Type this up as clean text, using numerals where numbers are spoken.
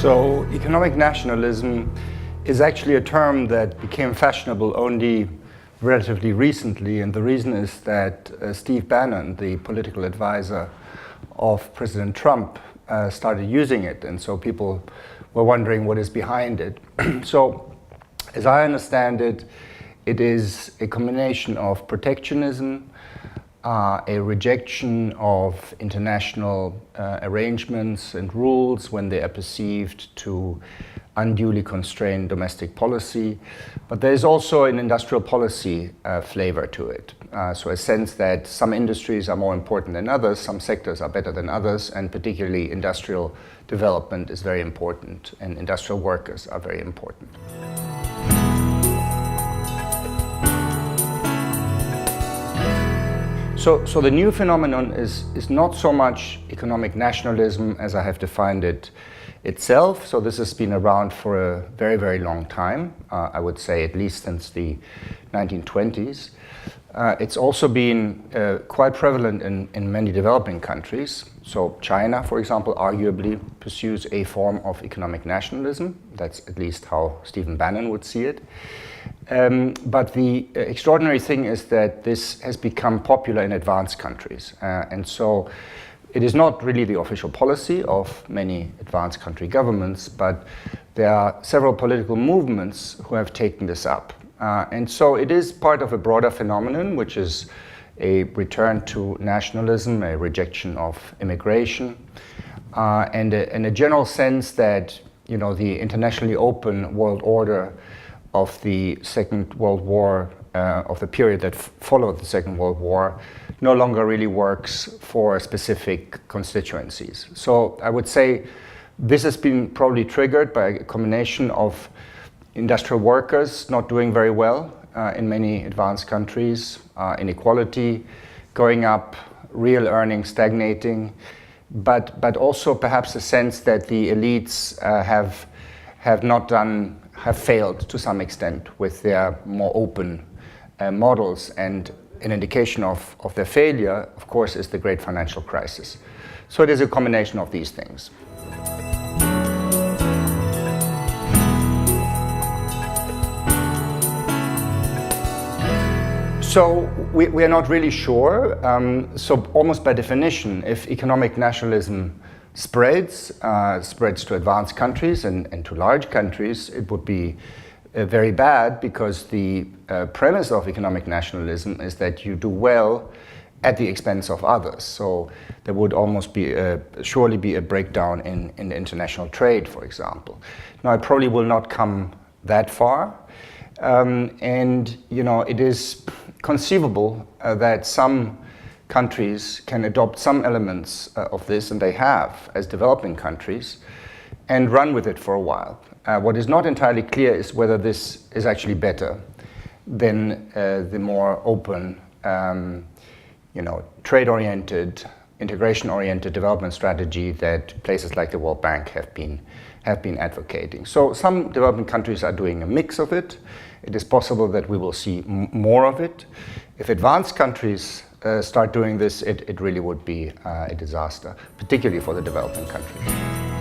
So economic nationalism is actually a term that became fashionable only relatively recently, and the reason is that Steve Bannon, the political advisor of President Trump, started using it, and so people were wondering what is behind it. So, as I understand it, it is a combination of protectionism, a rejection of international arrangements and rules when they are perceived to unduly constrain domestic policy, but there is also an industrial policy flavor to it. So a sense that some industries are more important than others, some sectors are better than others, and particularly industrial development is very important, and industrial workers are very important. So the new phenomenon is not so much economic nationalism as I have defined it itself. So this has been around for a very, very long time, I would say at least since the 1920s. It's also been quite prevalent in many developing countries. So China, for example, arguably pursues a form of economic nationalism. That's at least how Stephen Bannon would see it. But the extraordinary thing is that this has become popular in advanced countries. And so it is not really the official policy of many advanced country governments, but there are several political movements who have taken this up. And so it is part of a broader phenomenon, which is a return to nationalism, a rejection of immigration, and a general sense that, you know, the internationally open world order of the Second World War, of the period that followed the Second World War, no longer really works for specific constituencies. So I would say this has been probably triggered by a combination of industrial workers not doing very well in many advanced countries, inequality going up, real earnings stagnating, but also perhaps a sense that the elites have failed to some extent with their more open models, and an indication of their failure, of course, is the great financial crisis. So it is a combination of these things. So we are not really sure. So almost by definition, if economic nationalism spreads to advanced countries and to large countries, it would be very bad, because the premise of economic nationalism is that you do well at the expense of others. So there would almost be surely be a breakdown in international trade, for example. Now, it probably will not come that far, and you know, it is conceivable that some countries can adopt some elements of this, and they have, as developing countries, and run with it for a while. What is not entirely clear is whether this is actually better than the more open, trade-oriented, integration-oriented development strategy that places like the World Bank have been advocating. So some developing countries are doing a mix of it. It is possible that we will see more of it. If advanced countries start doing this, it really would be a disaster, particularly for the developing countries.